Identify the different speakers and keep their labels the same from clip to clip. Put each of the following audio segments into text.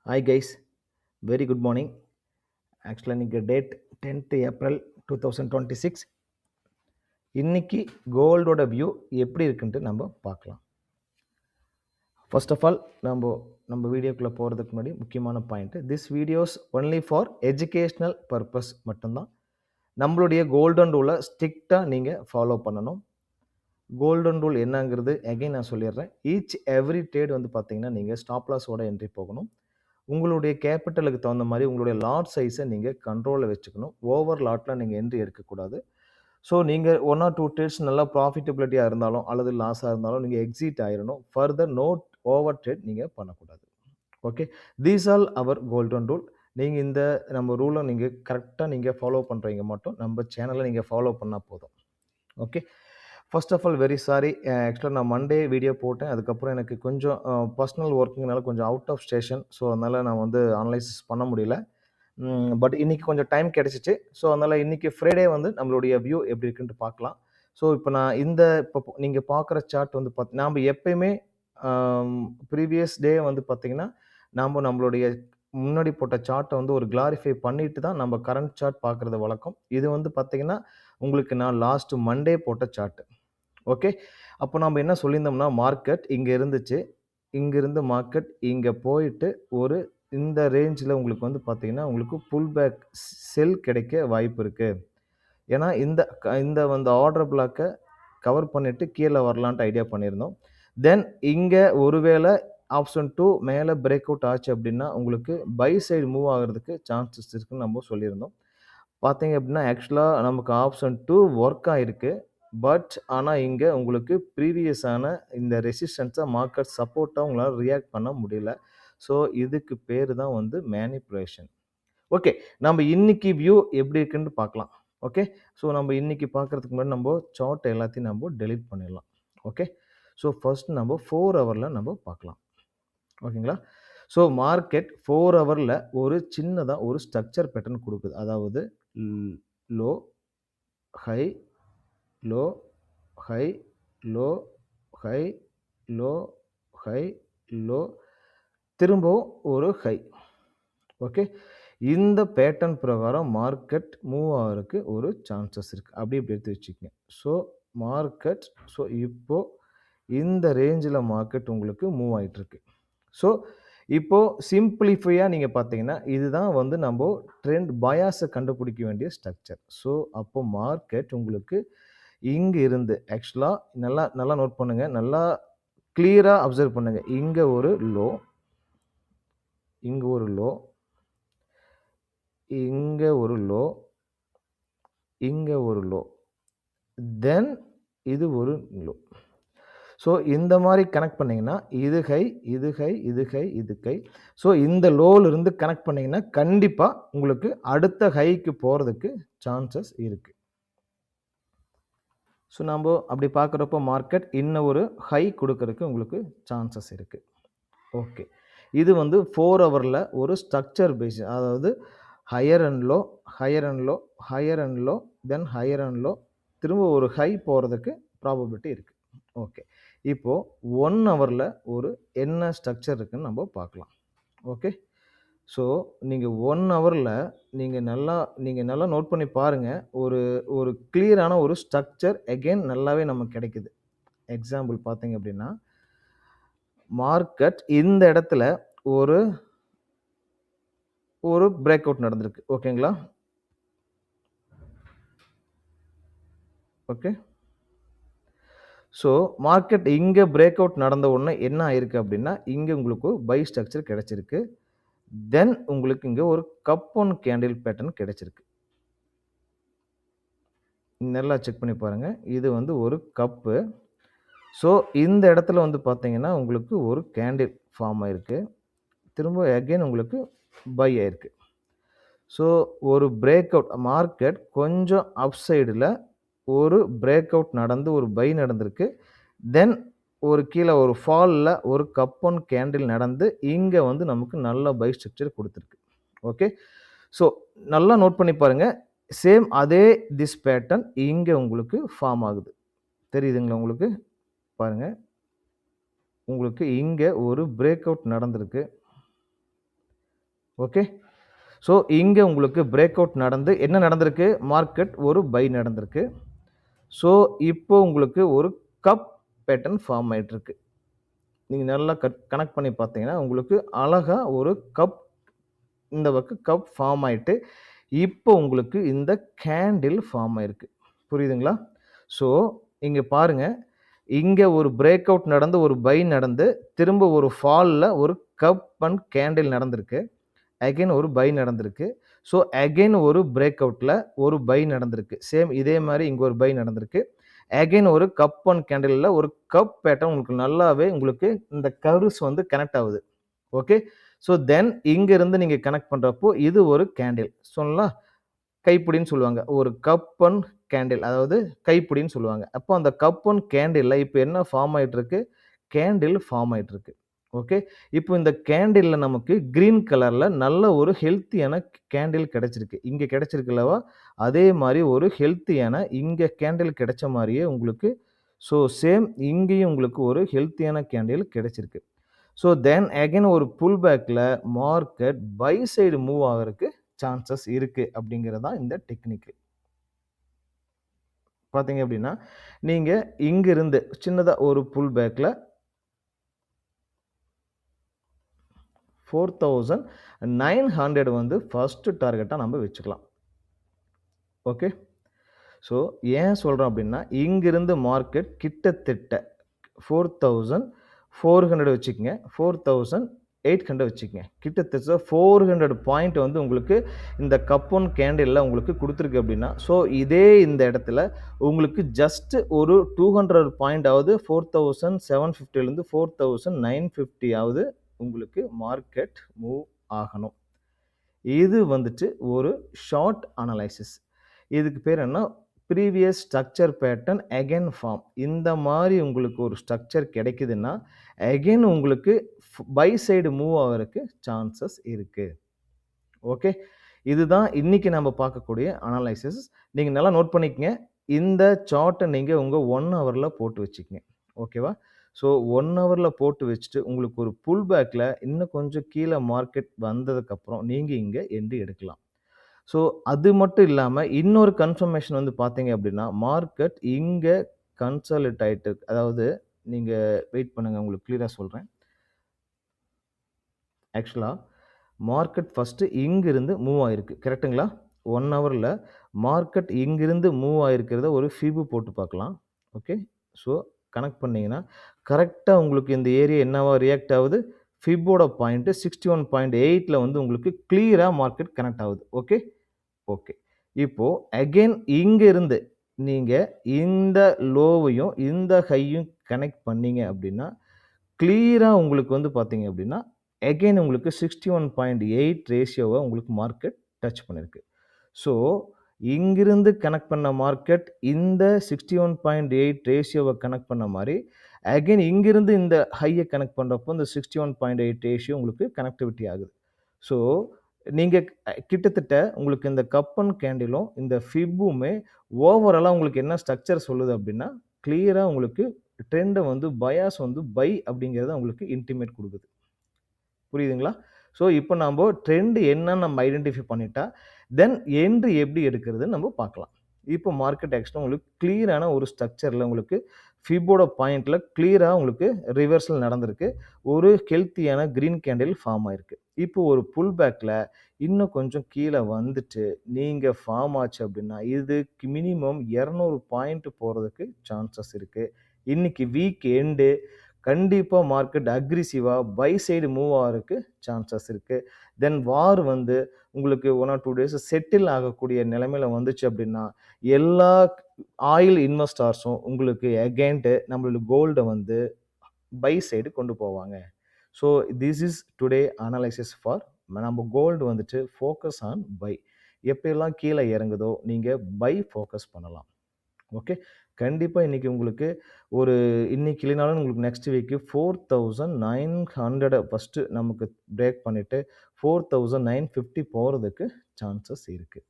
Speaker 1: Hi guys, very good morning. Actually, இன்னைக்கு date 10th April 2026. இன்னைக்கு கோல்டோட view எப்படி இருக்குன்ட்டு நம்ம பார்க்கலாம். ஃபர்ஸ்ட் ஆஃப் ஆல் நம்ம வீடியோக்குள்ளே போகிறதுக்கு முன்னாடி முக்கியமான point, this videos only for educational purpose மட்டும்தான். நம்மளுடைய கோல்டன் ரூலை ஸ்ட்ரிக்டாக நீங்கள் ஃபாலோ பண்ணணும். கோல்டன் ரூல் என்னங்கிறது அகைன் நான் சொல்லிடுறேன். ஈச் எவ்ரி ட்ரேட் வந்து பார்த்தீங்கன்னா நீங்கள் ஸ்டாப் லாஸோட என்ட்ரி போகணும். உங்களுடைய கேபிட்டலுக்கு தகுந்த மாதிரி உங்களுடைய லாட் சைஸை நீங்கள் கண்ட்ரோலில் வச்சுக்கணும். ஓவர் லாட்டில் நீங்கள் என்ட்ரி எடுக்கக்கூடாது. ஸோ நீங்கள் 1 or 2 ட்ரேட்ஸ் நல்லா ப்ராஃபிட்டபிலிட்டியாக இருந்தாலும் அல்லது லாஸாக இருந்தாலும் நீங்கள் எக்ஸிட் ஆயிடணும். ஃபர்தர் நோட் ஓவர் ட்ரேட் நீங்கள் பண்ணக்கூடாது. Okay, these all our golden rule. நீங்கள் இந்த நம்ம ரூலை நீங்கள் கரெக்டாக நீங்கள் ஃபாலோ பண்ணுறீங்க மட்டும் நம்ம சேனலை நீங்கள் ஃபாலோ பண்ணால் போதும். Okay, first of all very sorry. ஆக்சுவலாக நான் மண்டே வீடியோ போட்டேன். அதுக்கப்புறம் எனக்கு கொஞ்சம் பர்சனல் ஒர்க்குங்கனால கொஞ்சம் அவுட் ஆஃப் ஸ்டேஷன். ஸோ அதனால் நான் வந்து அனலைசிஸ் பண்ண முடியல. பட் இன்றைக்கி கொஞ்சம் டைம் கிடச்சிச்சு. ஸோ அதனால் இன்றைக்கி ஃப்ரைடே வந்து நம்மளுடைய வியூ எப்படி இருக்குன்ட்டு பார்க்கலாம். ஸோ இப்போ நான் இப்போ நீங்கள் பார்க்குற சார்ட் வந்து நாம் எப்பயுமே ப்ரீவியஸ் டே வந்து பார்த்திங்கன்னா நம்மளுடைய முன்னாடி போட்ட சார்ட்டை வந்து ஒரு கிளாரிஃபை பண்ணிட்டு தான் நம்ம கரண்ட் சார்ட் பார்க்குறது வழக்கம். இது வந்து பார்த்திங்கன்னா உங்களுக்கு நான் லாஸ்ட் மண்டே போட்ட சார்ட்டு. ஓகே, அப்போ நம்ம என்ன சொல்லியிருந்தோம்னா, மார்க்கெட் இங்கே இருந்துச்சு, இங்கிருந்து மார்க்கெட் இங்கே போயிட்டு ஒரு இந்த ரேஞ்சில் உங்களுக்கு வந்து பார்த்தீங்கன்னா உங்களுக்கு புல் பேக் செல் கிடைக்க வாய்ப்பு இருக்குது. ஏன்னா இந்த வந்து ஆர்டர் பிளாக்கை கவர் பண்ணிவிட்டு கீழே வரலான்ட்டு ஐடியா பண்ணியிருந்தோம். தென் இங்கே ஒருவேளை ஆப்ஷன் 2 மேலே பிரேக் அவுட் ஆச்சு அப்படின்னா உங்களுக்கு பை சைடு மூவ் ஆகிறதுக்கு சான்சஸ் இருக்குன்னு நம்ம சொல்லியிருந்தோம். பார்த்தீங்க அப்படின்னா ஆக்சுவலாக நமக்கு ஆப்ஷன் 2 ஒர்க் ஆகிருக்கு. பட் ஆனால் இங்கே உங்களுக்கு ப்ரீவியஸான இந்த ரெசிஸ்டன்ஸை மார்க்கெட் சப்போர்ட்டாக உங்களால் ரியாக்ட் பண்ண முடியல. ஸோ இதுக்கு பேர் தான் வந்து மேனிப்புலேஷன். ஓகே, நம்ம இன்னைக்கு வியூ எப்படி இருக்குன்னு பார்க்கலாம். ஓகே, ஸோ நம்ம இன்னைக்கு பார்க்குறதுக்கு முன்னாடி நம்ம சார்ட் எல்லாத்தையும் நம்ம டெலீட் பண்ணிடலாம். ஓகே, ஸோ ஃபர்ஸ்ட் நம்ம 4 ஹவரில் நம்ம பார்க்கலாம். ஓகேங்களா? ஸோ மார்க்கெட் 4 ஹவரில் ஒரு சின்னதாக ஒரு ஸ்ட்ரக்சர் பேட்டர்ன் கொடுக்குது. அதாவது low high low high low high low high low திரும்பவும் ஒரு ஹை. ஓகே, இந்த பேட்டர்ன் பிரகாரம் மார்க்கெட் மூவ் ஆகிறதுக்கு ஒரு சான்சஸ் இருக்குது. அப்படி இப்படி எடுத்து வச்சுக்கோங்க. ஸோ மார்க்கெட் இப்போது இந்த ரேஞ்சில் மார்க்கெட் உங்களுக்கு மூவ் ஆகிட்டுருக்கு. ஸோ இப்போது சிம்பிளிஃபையாக நீங்கள் பார்த்தீங்கன்னா இதுதான் வந்து நம்ம ட்ரெண்ட் பயாஸை கண்டுபிடிக்க வேண்டிய ஸ்ட்ரக்சர். ஸோ அப்போ மார்க்கெட் உங்களுக்கு இங்கே இருந்து ஆக்சுவலாக நல்லா நோட் பண்ணுங்கள், நல்லா கிளியராக அப்சர்வ் பண்ணுங்கள். இங்கே ஒரு லோ, இங்கே ஒரு லோ, இங்கே ஒரு லோ, இங்கே ஒரு லோ, தென் இது ஒரு லோ. ஸோ இந்த மாதிரி கனெக்ட் பண்ணிங்கன்னா இது ஹை இது ஹை இது ஹை இது ஹை. ஸோ இந்த லோவிலிருந்து கனெக்ட் பண்ணிங்கன்னா கண்டிப்பாக உங்களுக்கு அடுத்த ஹைக்கு போகிறதுக்கு சான்சஸ் இருக்குது. ஸோ நம்ம அப்படி பார்க்குறப்போ மார்க்கெட் இன்னும் ஒரு ஹை கொடுக்கறதுக்கு உங்களுக்கு சான்சஸ் இருக்குது. ஓகே, இது வந்து 4 ஹவரில் ஒரு ஸ்ட்ரக்சர் பேஸ், அதாவது higher and low higher and low higher and low then higher and low, திரும்ப ஒரு ஹை போகிறதுக்கு ப்ராபபிலிட்டி இருக்குது. ஓகே, இப்போது 1 ஹவரில் ஒரு என்ன ஸ்ட்ரக்சர் இருக்குதுன்னு நம்ம பார்க்கலாம். ஓகே, ஸோ நீங்கள் 1 ஹவரில் நீங்கள் நல்லா நோட் பண்ணி பாருங்கள். ஒரு கிளியரான ஒரு ஸ்ட்ரக்சர் அகெயின் நல்லாவே நமக்கு கிடைக்குது. எக்ஸாம்பிள் பார்த்தீங்க அப்படின்னா மார்க்கெட் இந்த இடத்துல ஒரு பிரேக் அவுட் நடந்திருக்கு. ஓகேங்களா? ஓகே, ஸோ மார்க்கெட் இங்கே பிரேக் அவுட் நடந்த உடனே என்ன ஆயிருக்கு அப்படின்னா இங்கே உங்களுக்கு பை ஸ்ட்ரக்சர் கிடைச்சிருக்கு. தென் உங்களுக்கு இங்கே ஒரு கப் ஒன் கேண்டில் பேட்டர்ன் கிடைச்சிருக்கு. நல்லா செக் பண்ணி பாருங்கள். இது வந்து ஒரு கப்பு. ஸோ இந்த இடத்துல வந்து பார்த்தீங்கன்னா உங்களுக்கு ஒரு கேண்டில் ஃபார்ம் ஆயிருக்கு. திரும்ப அகெயின் உங்களுக்கு பை ஆயிருக்கு. ஸோ ஒரு பிரேக் அவுட் மார்க்கெட் கொஞ்சம் அப் சைடில் ஒரு பிரேக் அவுட் நடந்து ஒரு பை நடந்திருக்கு. தென் ஒரு கீழே ஒரு ஃபாலில் ஒரு கப் ஒன் கேண்டில் நடந்து இங்கே வந்து நமக்கு நல்ல பை ஸ்ட்ரக்சர் கொடுத்துருக்கு. ஓகே, ஸோ நல்லா நோட் பண்ணி பாருங்கள். சேம் அதே திஸ் பேட்டர்ன் இங்கே உங்களுக்கு ஃபார்ம் ஆகுது. தெரியுதுங்களா உங்களுக்கு? பாருங்கள், உங்களுக்கு இங்கே ஒரு பிரேக் அவுட் நடந்திருக்கு. ஓகே. ஸோ இங்கே உங்களுக்கு பிரேக் அவுட் நடந்து என்ன நடந்திருக்கு? மார்க்கெட் ஒரு பை நடந்திருக்கு. ஸோ இப்போ உங்களுக்கு ஒரு கப் பேட்டர்ன் ஃபார்ம் ஆயிட்டிருக்கு. நீங்க நல்லா கனெக்ட் பண்ணி பார்த்தீங்கன்னா, உங்களுக்கு அழகா ஒரு கப் இந்த பக்கம் கப் ஃபார்ம் ஆயிட்டு, இப்போ உங்களுக்கு இந்த கேண்டில் ஃபார்ம் ஆயிருக்கு. புரியுதுங்களா? ஸோ இங்க பாருங்க. இங்க ஒரு பிரேக் அவுட் நடந்து, ஒரு பை நடந்து, திரும்ப ஒரு ஃபால்ல ஒரு கப் அண்ட் கேண்டில் நடந்திருக்கு. அகைன் ஒரு பை நடந்திருக்கு. ஸோ அகைன் ஒரு பிரேக் அவுட்ல ஒரு பை நடந்திருக்கு. சேம் இதே மாரி இங்க ஒரு பை நடந்திருக்கு. அகைன் ஒரு கப் அண்ட் கேண்டில்ல ஒரு கப் பேட்டர்ன் உங்களுக்கு நல்லாவே உங்களுக்கு இந்த கர்வ்ஸ் வந்து கனெக்ட் ஆகுது. ஓகே. ஸோ தென் இங்க இருந்து நீங்க கனெக்ட் பண்றப்போ இது ஒரு கேண்டில். சொல்லலாம் கைப்பிடின்னு சொல்லுவாங்க. ஒரு கப் அண்ட் கேண்டில் அதாவது கைப்பிடின்னு சொல்லுவாங்க. அப்போ அந்த கப் அண்ட் கேண்டில்ல இப்போ என்ன ஃபார்ம் ஆயிட்டு இருக்கு? கேண்டில் ஃபார்ம் ஆயிட்டு இருக்கு. ஓகே. இப்போ இந்த கேண்டில்ல நமக்கு கிரீன் கலர்ல நல்ல ஒரு ஹெல்த்தியான கேண்டில் கிடைச்சிருக்கு. இங்க கிடைச்சிருக்கு அல்லவா? அதே மாரி ஒரு ஹெல்த்தியான இங்க கேண்டில் கிடைச்ச மாரியே உங்களுக்கு ஸோ சேம் இங்கேயும் உங்களுக்கு ஒரு ஹெல்த்தியான கேண்டில் கிடைச்சிருக்கு. ஸோ தென் அகைன் ஒரு புல் பேக்ல மார்க்கெட் பை சைடு மூவ் ஆகறதுக்கு சான்சஸ் இருக்கு அப்படிங்கிறது தான் இந்த டெக்னிக். பார்த்தீங்க அப்படின்னா, நீங்க இங்கிருந்து சின்னதா ஒரு புல் பேக்ல 4900 வந்து ஃபர்ஸ்ட் டார்கெட்டா நம்ம வச்சுக்கலாம். ஓகே. ஸோ ஏன் சொல்றோம் அப்படின்னா, இங்கிருந்து மார்க்கெட் கிட்டத்தட்ட 4400 வச்சுக்கங்க. 4800 வச்சுக்கங்க. கிட்டத்தட்ட 400 பாயிண்ட் வந்து உங்களுக்கு இந்த கப் ஒன் கேண்டில்ல உங்களுக்கு குடுத்திருக்கு அப்படின்னா, ஸோ இதே இந்த இடத்துல உங்களுக்கு ஜஸ்ட் ஒரு 200 பாயிண்ட் ஆவது 4750லேருந்து 4950 ஆவது உங்களுக்கு மார்க்கெட் மூவ் ஆகணும். இது வந்துட்டு ஒரு ஷார்ட் அனலைசிஸ். இதுக்கு பேர் என்ன? Previous structure pattern again form. இந்த மாரி உங்களுக்கு ஒரு ஸ்ட்ரக்சர் கிடைக்குதுன்னா, அகைன் உங்களுக்கு பை சைடு மூவ் ஆகறதுக்கு சான்சஸ் இருக்கு. ஓகே. இதுதான் இன்னைக்கு நம்ம பார்க்கக்கூடிய அனலைசிஸ். நீங்க நல்லா நோட் பண்ணிக்கங்க. இந்த சார்ட்ட நீங்க உங்க 1 ஹவர்ல போட்டு வச்சுக்கங்க. ஓகேவா? ஸோ 1 ஹவர்ல போட்டு வச்சுட்டு உங்களுக்கு ஒரு புல் பேக்ல இன்னும் கொஞ்சம் கீழ மார்க்கெட் வந்ததுக்கப்புறம் நீங்க இங்க என்ட்ரி எடுக்கலாம். ஸோ அது மட்டும் இல்லாம இன்னொரு கன்ஃபர்மேஷன் வந்து பார்த்தீங்க அப்படின்னா, மார்க்கெட் இங்க கன்சாலிடேட் ஆயிட்டு இருக்கு. அதாவது நீங்க வெயிட் பண்ணுங்க உங்களுக்கு கிளியரா சொல்றேன். ஆக்சுவலா மார்க்கெட் ஃபர்ஸ்ட்டு இங்கிருந்து மூவ் ஆயிருக்கு. கரெக்ட்டுங்களா? 1 ஹவர்ல மார்க்கெட் இங்கிருந்து மூவ் ஆயிருக்கிறத ஒரு ஃபிப் போட்டு பார்க்கலாம். ஓகே. ஸோ கனெக்ட் பண்ணீங்கன்னா, கரெக்ட்டா உங்களுக்கு இந்த ஏரியா என்னவா ரியாக்ட் ஆகுது? ஃபிப்போட பாயிண்ட் 61.8ல வந்து உங்களுக்கு கிளியரா மார்க்கெட் கனெக்ட் ஆகுது. ஓகே. ஓகே. இப்போ அகைன் இங்க இருந்து நீங்க இந்த லோவையும், இந்த ஹையும் கனெக்ட் பண்ணீங்க அப்படின்னா, கிளியரா உங்களுக்கு வந்து பார்த்தீங்க அப்படின்னா, அகைன் உங்களுக்கு 61.8 ரேஷியோவ உங்களுக்கு மார்க்கெட் டச் பண்ணிருக்கு. ஸோ, இங்கிருந்து கனெக்ட் பண்ண மார்க்கெட் இந்த 61.8 ரேஷியோவ கனெக்ட் பண்ண மாரி, அகைன் இங்கிருந்து இந்த ஹைய கனெக்ட் பண்றப்போ, இந்த 61.8 ரேஷியோ உங்களுக்கு கனெக்டிவிட்டி ஆகுது. ஸோ, நீங்க கிட்டத்தட்ட உங்களுக்கு இந்த கப் அண்ட் கேண்டிலும், இந்த ஃபிப்புமே ஓவராலா உங்களுக்கு என்ன ஸ்ட்ரக்சர் சொல்லுது அப்படின்னா, கிளியரா உங்களுக்கு ட்ரெண்ட வந்து பயாஸ் வந்து பை அப்படிங்கிறத உங்களுக்கு இன்டிமேட் குடுக்குது. புரியுதுங்களா? ஸோ, இப்போ நம்ப ட்ரெண்ட் என்னன்னு நம்ம ஐடென்டிஃபை பண்ணிட்டா, தென் என்ட்ரி எப்படி எடுக்கிறதுன்னு நம்ம பார்க்கலாம். இப்போ மார்க்கெட் ஆக்சுவலா உங்களுக்கு கிளியரான ஒரு ஸ்ட்ரக்சர்ல உங்களுக்கு ஃபிப்போட பாயிண்ட்ல கிளியரா உங்களுக்கு ரிவர்சல் நடந்திருக்கு. ஒரு ஹெல்த்தியான கிரீன் கேண்டில் ஃபார்ம் ஆயிருக்கு. இப்போ ஒரு புல் பேக்ல இன்னும் கொஞ்சம் கீழ வந்துட்டு, நீங்க ஃபார்ம் ஆச்சு அப்படின்னா, இதுக்கு மினிமம் 200 பாயிண்ட் போறதுக்கு சான்சஸ் இருக்கு. இன்னைக்கு வீக் எண்டு கண்டிப்பா மார்க்கெட் அக்ரெசிவா பை சைடு மூவ் ஆகறதுக்கு சான்சஸ் இருக்கு. தென் வார் வந்து உங்களுக்கு 1 ஆர் 2 டேஸ் செட்டில் ஆகக்கூடிய நிலைமையில வந்துச்சு அப்படின்னா, எல்லா ஆயில் இன்வெஸ்டார்ஸும் உங்களுக்கு அகைன்ட் நம்மளோட கோல்ட வந்து பை சைடு கொண்டு போவாங்க. So this is today analysis for நம்ம கோல்டு வந்துட்டு ஃபோக்கஸ் ஆன் பை. எப்பயெல்லாம் கீழ இறங்குதோ, நீங்க பை ஃபோக்கஸ் பண்ணலாம். ஓகே. கண்டிப்பா இன்னைக்கு உங்களுக்கு ஒரு இன்னைக்கு இல்லைனாலும் உங்களுக்கு நெக்ஸ்ட் வீக் 4900 ஃபர்ஸ்ட் நமக்கு பிரேக் பண்ணிட்டு 4950 போறதுக்கு சான்சஸ் இருக்கு.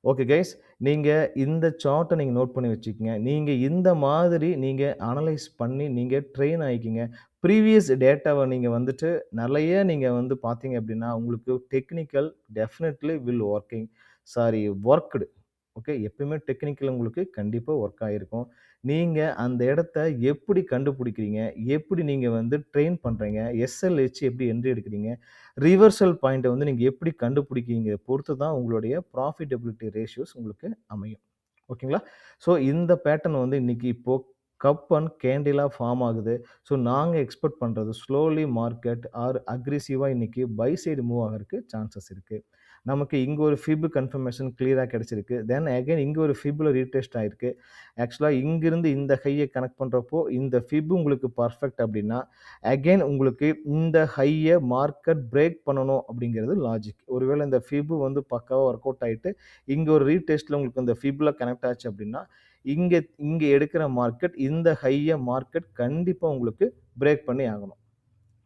Speaker 1: ஓகே கைஸ், நீங்க இந்த சார்ட்ட நீங்க நோட் பண்ணி வச்சுக்கங்க. நீங்க இந்த மாதிரி நீங்க அனலைஸ் பண்ணி நீங்க ட்ரெயின் ஆயிக்கிங்க. ப்ரீவியஸ் டேட்டாவை நீங்கள் வந்துட்டு நிறைய நீங்கள் வந்து பார்த்தீங்க அப்படின்னா உங்களுக்கு technical definitely will working worked. Okay, எப்பயுமே டெக்னிக்கல் உங்களுக்கு கண்டிப்பாக ஒர்க் ஆகிருக்கும். நீங்கள் அந்த இடத்த எப்படி கண்டுபிடிக்கிறீங்க, எப்படி நீங்கள் வந்து ட்ரெயின் பண்ணுறீங்க, எஸ்எல்ஹெச் எப்படி என்ட்ரி எடுக்கிறீங்க, ரிவர்சல் பாயிண்ட்டை வந்து நீங்கள் எப்படி கண்டுபிடிக்கிறீங்க பொறுத்து தான் உங்களுடைய ப்ராஃபிட்டபிலிட்டி ரேஷியோஸ் உங்களுக்கு அமையும். ஓகேங்களா? ஸோ இந்த பேட்டர்ன் வந்து இன்னைக்கு இப்போ கப் அண்ட் கேண்டிலா ஃபார்ம் ஆகுது. ஸோ நாங்க எக்ஸ்பெக்ட் பண்றது ஸ்லோலி மார்க்கெட் ஆர் அக்ரெசிவா இன்னைக்கு பை சைடு மூவ் ஆகறதுக்கு சான்சஸ் இருக்கு. நமக்கு இங்க ஒரு ஃபிப் கன்ஃபர்மேஷன் கிளியரா கிடைச்சிருக்கு. தென் அகைன் இங்க ஒரு ஃபிப்ல ரீடெஸ்ட் ஆயிருக்கு. ஆக்சுவலா இங்கிருந்து இந்த ஹையை கனெக்ட் பண்றப்போ இந்த ஃபிப் உங்களுக்கு பர்ஃபெக்ட் அப்படின்னா அகைன் உங்களுக்கு இந்த ஹையை மார்க்கெட் பிரேக் பண்ணணும் அப்படிங்கிறது லாஜிக். ஒருவேளை இந்த ஃபிப் வந்து பக்காவா ஒர்க் அவுட் ஆயிட்டு இங்க ஒரு ரீடெஸ்ட்ல உங்களுக்கு இந்த ஃபிப்ல கனெக்ட் ஆச்சு அப்படின்னா இங்க இங்க எடுக்கிற மார்க்கெட் இந்த ஹையை மார்க்கெட் கண்டிப்பா உங்களுக்கு பிரேக் பண்ணி ஆகணும்.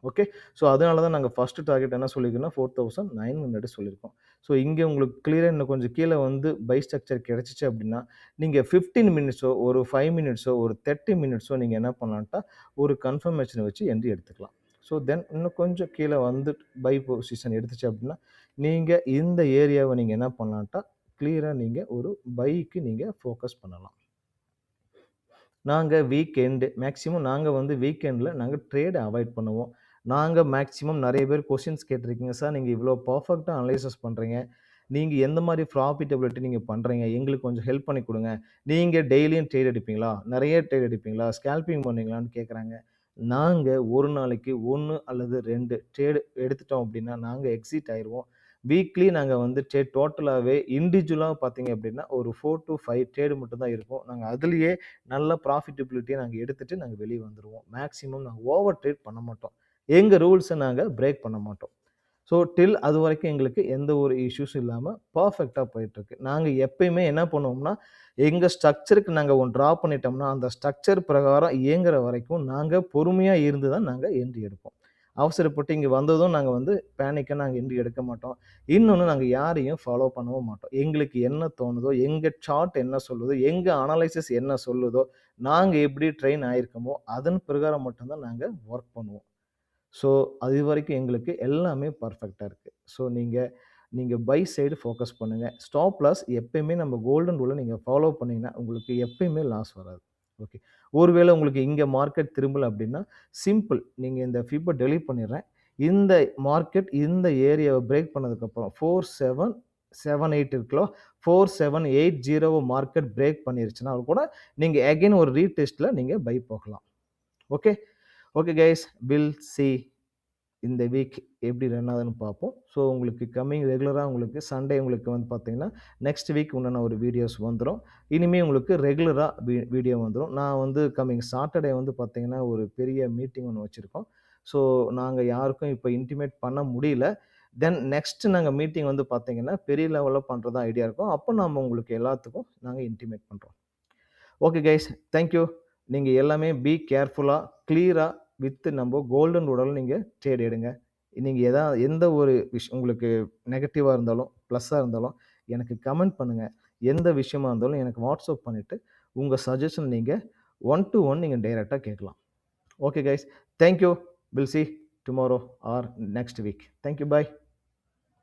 Speaker 1: ஓகே, ஸோ அதனால தான் நாங்கள் ஃபர்ஸ்ட் டார்கெட் என்ன சொல்லியிருக்கோம்னா 4900 சொல்லியிருக்கோம். ஸோ இங்கே உங்களுக்கு கிளியராக இன்னும் கொஞ்சம் கீழே வந்து பை ஸ்ட்ரக்சர் கிடைச்சிச்சு அப்படின்னா நீங்கள் 15 மினிட்ஸோ ஒரு 5 மினிட்ஸோ ஒரு 30 மினிட்ஸோ நீங்கள் என்ன பண்ணலான்ட்டா ஒரு கன்ஃபர்மேஷனை வச்சு என்ட்ரி எடுத்துக்கலாம். ஸோ தென் இன்னும் கொஞ்சம் கீழே வந்து பை பொசிஷன் எடுத்துச்சு அப்படின்னா நீங்கள் இந்த ஏரியாவை நீங்கள் என்ன பண்ணலான்ட்டா கிளியராக நீங்கள் ஒரு பைக்கு நீங்கள் ஃபோக்கஸ் பண்ணலாம். நாங்கள் வீக்கெண்டு மேக்ஸிமம் நாங்கள் வந்து வீக்கெண்டில் நாங்கள் ட்ரேடை அவாய்ட் பண்ணுவோம். நாங்கள் மேக்ஸிமம் நிறைய பேர் கொஸ்டின்ஸ் கேட்டிருக்கீங்க சார், நீங்கள் இவ்வளோ பர்ஃபெக்டாக அனலைசஸ் பண்ணுறீங்க, நீங்கள் எந்த மாதிரி ப்ராஃபிட்டபிலிட்டி நீங்கள் பண்ணுறீங்க, எங்களுக்கு கொஞ்சம் ஹெல்ப் பண்ணி கொடுங்க. நீங்கள் டெய்லியும் ட்ரேட் எடுப்பீங்களா, நிறைய ட்ரேட் எடுப்பீங்களா, ஸ்கேல்பிங் பண்ணுவீங்களான்னு கேட்குறாங்க. நாங்கள் ஒரு நாளைக்கு 1 அல்லது 2 ட்ரேடு எடுத்துட்டோம் அப்படின்னா நாங்கள் எக்ஸிட் ஆயிடுவோம். வீக்லி நாங்கள் வந்து ட்ரேட் டோட்டலாகவே இண்டிவிஜுவலாக பார்த்தீங்க அப்படின்னா ஒரு 4 to 5 ட்ரேடு மட்டும் தான் இருக்கும். நாங்கள் அதுலேயே நல்ல ப்ராஃபிட்டபிலிட்டியை நாங்கள் எடுத்துகிட்டு நாங்கள் வெளியே வந்துடுவோம். மேக்ஸிமம் நாங்கள் ஓவர் ட்ரேட் பண்ண மாட்டோம். எங்கள் ரூல்ஸை நாங்கள் பிரேக் பண்ண மாட்டோம். ஸோ டில் அது வரைக்கும் எங்களுக்கு எந்த ஒரு இஷ்யூஸும் இல்லாமல் பர்ஃபெக்டாக போயிட்டுருக்கு. நாங்கள் எப்பயுமே என்ன பண்ணுவோம்னா எங்கள் ஸ்ட்ரக்சருக்கு நாங்கள் ஒன்று ட்ரா பண்ணிட்டோம்னா அந்த ஸ்ட்ரக்சர் பிரகாரம் இயங்குற வரைக்கும் நாங்கள் பொறுமையாக இருந்து தான் நாங்கள் என்ட்ரி எடுப்போம். அவசரப்பட்டு இங்கே வந்ததும் நாங்கள் வந்து பேனிக்காக நாங்கள் என்ட்ரி எடுக்க மாட்டோம். இன்னொன்று நாங்கள் யாரையும் ஃபாலோ பண்ணவும் மாட்டோம். எங்களுக்கு என்ன தோணுதோ, எங்கள் சார்ட் என்ன சொல்லுதோ, எங்கள் அனலைசிஸ் என்ன சொல்லுதோ, நாங்கள் எப்படி ட்ரெயின் ஆகிருக்கோமோ அதன் பிரகாரம் மட்டும்தான் நாங்கள் ஒர்க் பண்ணுவோம். ஸோ அது வரைக்கும் எங்களுக்கு எல்லாமே பர்ஃபெக்டாக இருக்குது. ஸோ நீங்கள் பை சைடு ஃபோக்கஸ் பண்ணுங்கள். ஸ்டாப் லாஸ் எப்பயுமே நம்ம கோல்டன் ரூலை நீங்கள் ஃபாலோ பண்ணிங்கன்னா உங்களுக்கு எப்பயுமே லாஸ் வராது. ஓகே, ஒருவேளை உங்களுக்கு இங்கே மார்க்கெட் திரும்பல அப்படின்னா சிம்பிள், நீங்கள் இந்த ஃபிப்பை டெலீட் பண்ணிடுறேன். இந்த மார்க்கெட் இந்த ஏரியாவை பிரேக் பண்ணதுக்கப்புறம் 4778 இருக்குல்ல, 4780 மார்க்கெட் பிரேக் பண்ணிருச்சுன்னா கூட நீங்கள் அகைன் ஒரு ரீடெஸ்ட்டில் நீங்கள் பை போகலாம். Okay okay guys, will see இந்த வீக் எப்படி ரன் ஆகுதுன்னு பார்ப்போம். ஸோ உங்களுக்கு கம்மிங் ரெகுலராக உங்களுக்கு சண்டே உங்களுக்கு வந்து பார்த்தீங்கன்னா நெக்ஸ்ட் வீக் உண்டான ஒரு வீடியோஸ் வந்துடும். இனிமேல் உங்களுக்கு ரெகுலராக வீடியோ வந்துடும். நான் வந்து கம்மிங் சாட்டர்டே வந்து பார்த்தீங்கன்னா ஒரு பெரிய மீட்டிங் ஒன்று வச்சுருக்கோம். ஸோ நாங்கள் யாருக்கும் இப்போ இன்டிமேட் பண்ண முடியல. தென் நெக்ஸ்ட் நாங்கள் மீட்டிங் வந்து பார்த்தீங்கன்னா பெரிய லெவலில் பண்ணுறதா ஐடியா இருக்கும். அப்போ நாம் உங்களுக்கு எல்லாத்துக்கும் நாங்கள் இன்டிமேட் பண்ணுறோம். Okay guys, thank you. நீங்கள் எல்லாமே பி கேர்ஃபுல்லாக கிளியராக வித்து நம்ம கோல்டன் ரூடில் நீங்கள் ட்ரேட் எடுங்க. நீங்கள் எந்த ஒரு உங்களுக்கு நெகட்டிவாக இருந்தாலும் ப்ளஸ்ஸாக இருந்தாலும் எனக்கு கமெண்ட் பண்ணுங்கள். எந்த விஷயமா இருந்தாலும் எனக்கு வாட்ஸ்அப் பண்ணிவிட்டு உங்கள் சஜஷன் நீங்கள் 1 to 1 நீங்கள் டைரெக்டாக கேட்கலாம். Okay guys, thank you. Will see tomorrow R next week. Thank you, bye.